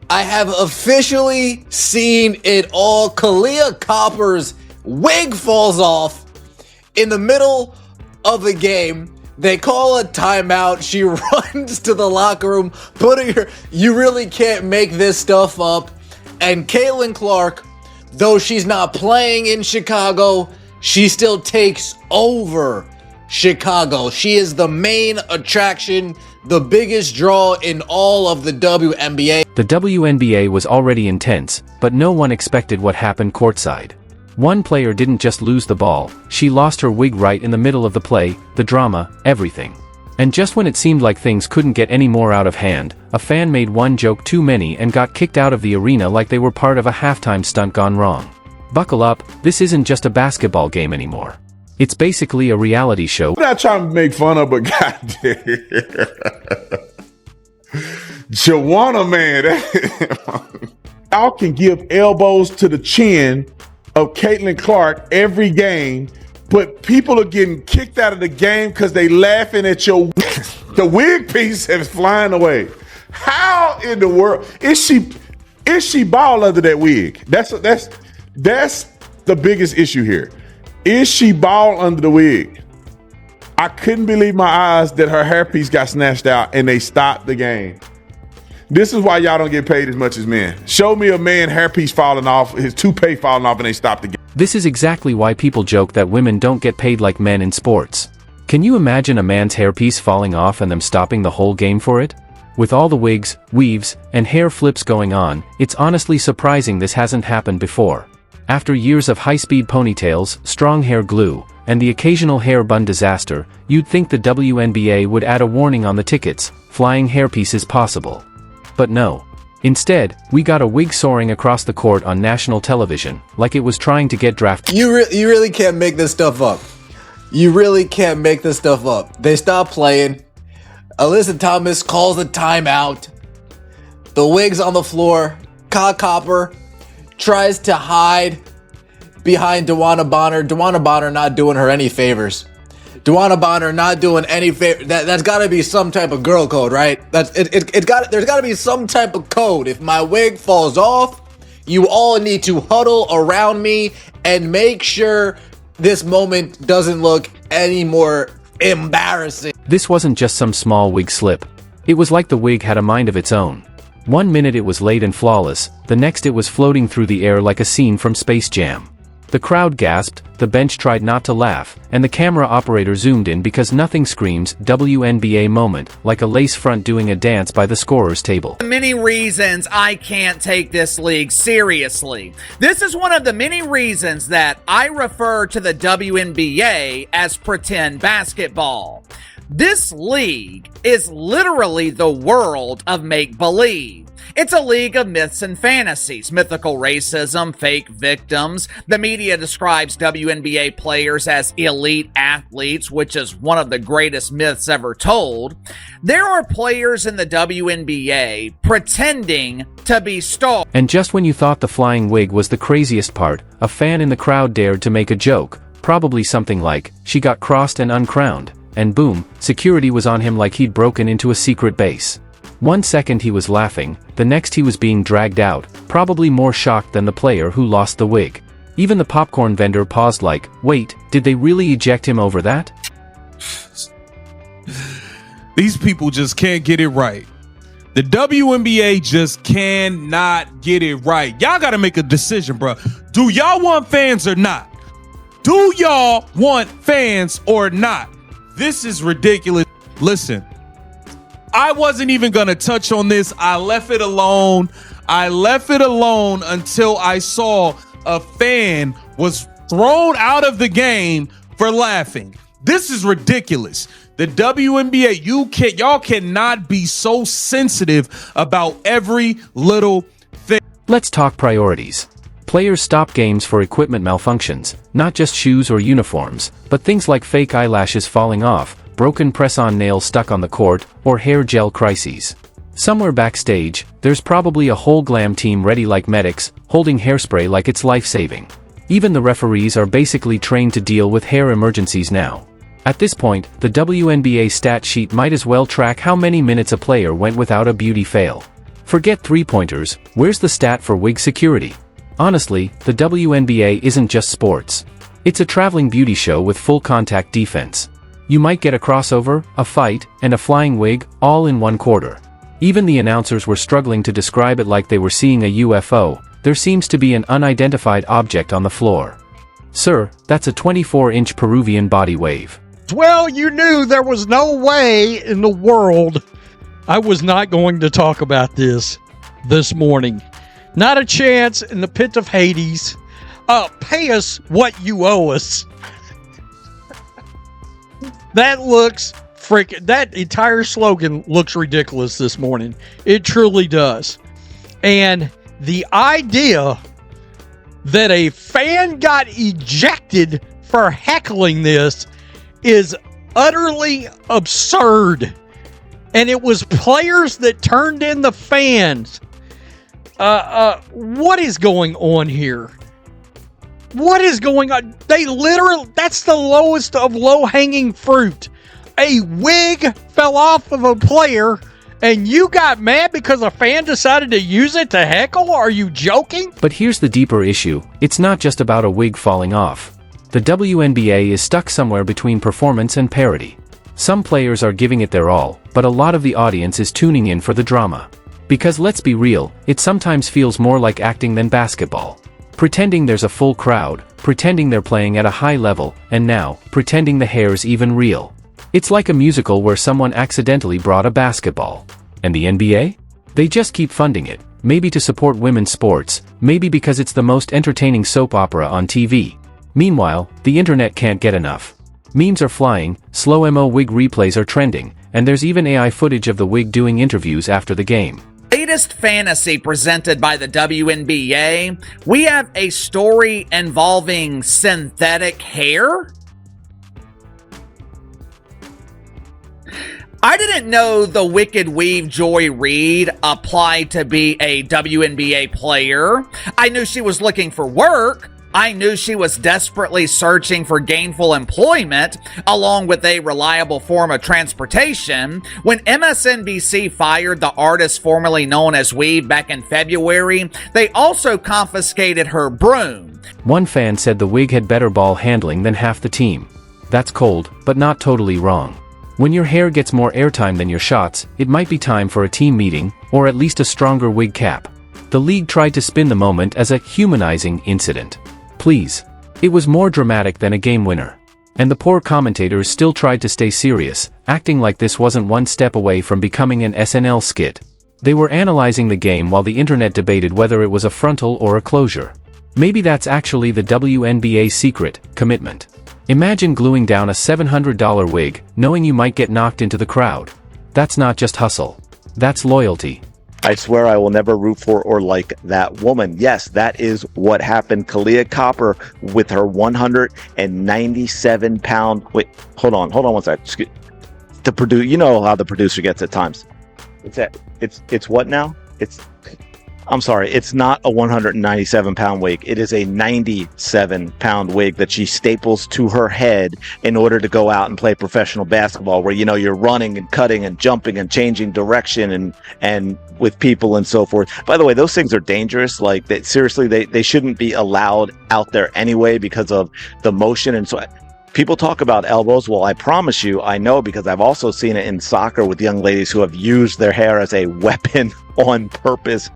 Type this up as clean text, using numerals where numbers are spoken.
I have officially seen it all. Kalia Copper's wig falls off in the middle of the game. They call a timeout. She runs to the locker room, putting her, you really can't make this stuff up. And Caitlin Clark, though she's not playing in Chicago, she still takes over Chicago. She is the main attraction, the biggest draw in all of the WNBA. The WNBA was already intense, but no one expected what happened courtside. One player didn't just lose the ball, she lost her wig right in the middle of the play, the drama, everything. And just when it seemed like things couldn't get any more out of hand, a fan made one joke too many and got kicked out of the arena like they were part of a halftime stunt gone wrong. Buckle up, this isn't just a basketball game anymore. It's basically a reality show. I'm not trying to make fun of, but goddamn. Joanna, man. Y'all can give elbows to the chin of Caitlin Clark every game, but people are getting kicked out of the game because they laughing at your the wig piece is flying away. How in the world is she bald under that wig? That's the biggest issue here. Is she bald under the wig? I couldn't believe my eyes that her hairpiece got snatched out and they stopped the game. This is why y'all don't get paid as much as men. Show me a man hairpiece falling off, his toupee falling off, and they stop the game. This is exactly why people joke that women don't get paid like men in sports. Can you imagine a man's hairpiece falling off and them stopping the whole game for it? With all the wigs, weaves, and hair flips going on, it's honestly surprising this hasn't happened before. After years of high-speed ponytails, strong hair glue, and the occasional hair bun disaster, you'd think the WNBA would add a warning on the tickets, flying hairpieces possible. But no. Instead, we got a wig soaring across the court on national television, like it was trying to get drafted. You really can't make this stuff up. You really can't make this stuff up. They stop playing. Alyssa Thomas calls a timeout. The wig's on the floor. Ka Copper tries to hide behind DeWanna Bonner. DeWanna Bonner not doing her any favors. DeWanna Bonner not doing any favor. That's got to be some type of girl code, right? There's got to be some type of code. If my wig falls off, you all need to huddle around me and make sure this moment doesn't look any more embarrassing. This wasn't just some small wig slip. It was like the wig had a mind of its own. One minute it was laid and flawless, the next it was floating through the air like a scene from Space Jam. The crowd gasped, the bench tried not to laugh, and the camera operator zoomed in because nothing screams WNBA moment like a lace front doing a dance by the scorer's table. Many reasons I can't take this league seriously. This is one of the many reasons that I refer to the WNBA as pretend basketball. This league is literally the world of make-believe. It's a league of myths and fantasies, mythical racism, fake victims. The media describes WNBA players as elite athletes, which is one of the greatest myths ever told. There are players in the WNBA pretending to be stars. And just when you thought the flying wig was the craziest part, a fan in the crowd dared to make a joke, probably something like, she got crossed and uncrowned, and boom, security was on him like he'd broken into a secret base. 1 second he was laughing, the next he was being dragged out, probably more shocked than the player who lost the wig. Even the popcorn vendor paused like, wait, did they really eject him over that? These people just can't get it right. The WNBA just cannot get it right. Y'all gotta make a decision, bro. Do y'all want fans or not? Do y'all want fans or not? This is ridiculous. Listen, I wasn't even gonna touch on this. I left it alone. Until I saw a fan was thrown out of the game for laughing. This is ridiculous. The WNBA, y'all cannot be so sensitive about every little thing. Let's talk priorities. Players stop games for equipment malfunctions, not just shoes or uniforms, but things like fake eyelashes falling off, broken press-on nails stuck on the court, or hair gel crises. Somewhere backstage, there's probably a whole glam team ready like medics, holding hairspray like it's life-saving. Even the referees are basically trained to deal with hair emergencies now. At this point, the WNBA stat sheet might as well track how many minutes a player went without a beauty fail. Forget three-pointers, where's the stat for wig security? Honestly, the WNBA isn't just sports. It's a traveling beauty show with full contact defense. You might get a crossover, a fight, and a flying wig, all in one quarter. Even the announcers were struggling to describe it like they were seeing a UFO. There seems to be an unidentified object on the floor. Sir, that's a 24-inch Peruvian body wave. Well, you knew there was no way in the world I was not going to talk about this morning. Not a chance in the pit of Hades. Pay us what you owe us. That looks freaking... That entire slogan looks ridiculous this morning. It truly does. And the idea that a fan got ejected for heckling this is utterly absurd. And it was players that turned in the fans. What is going on here? What is going on? They literally, that's the lowest of low-hanging fruit. A wig fell off of a player, and you got mad because a fan decided to use it to heckle? Are you joking? But here's the deeper issue. It's not just about a wig falling off. The WNBA is stuck somewhere between performance and parody. Some players are giving it their all, but a lot of the audience is tuning in for the drama. Because let's be real, it sometimes feels more like acting than basketball. Pretending there's a full crowd, pretending they're playing at a high level, and now, pretending the hair's even real. It's like a musical where someone accidentally brought a basketball. And the NBA? They just keep funding it, maybe to support women's sports, maybe because it's the most entertaining soap opera on TV. Meanwhile, the internet can't get enough. Memes are flying, slow-mo wig replays are trending, and there's even AI footage of the wig doing interviews after the game. Latest fantasy presented by the WNBA, we have a story involving synthetic hair? I didn't know the wicked weave Joy Reid applied to be a WNBA player. I knew she was looking for work. I knew she was desperately searching for gainful employment, along with a reliable form of transportation. When MSNBC fired the artist formerly known as Weave back in February, they also confiscated her broom. One fan said the wig had better ball handling than half the team. That's cold, but not totally wrong. When your hair gets more airtime than your shots, it might be time for a team meeting, or at least a stronger wig cap. The league tried to spin the moment as a humanizing incident. Please. It was more dramatic than a game winner. And the poor commentators still tried to stay serious, acting like this wasn't one step away from becoming an SNL skit. They were analyzing the game while the internet debated whether it was a frontal or a closure. Maybe that's actually the WNBA's secret, commitment. Imagine gluing down a $700 wig, knowing you might get knocked into the crowd. That's not just hustle. That's loyalty. I swear I will never root for or like that woman. Yes, that is what happened. Kalia Copper with her 197-pound... Wait, hold on one second. You know how the producer gets at times. It's what now? I'm sorry, it's not a 197-pound wig. It is a 97-pound wig that she staples to her head in order to go out and play professional basketball, where, you know, you're running and cutting and jumping and changing direction and with people and so forth. By the way, those things are dangerous. Like, seriously, they shouldn't be allowed out there anyway because of the motion. And so people talk about elbows. Well, I promise you, I know, because I've also seen it in soccer with young ladies who have used their hair as a weapon on purpose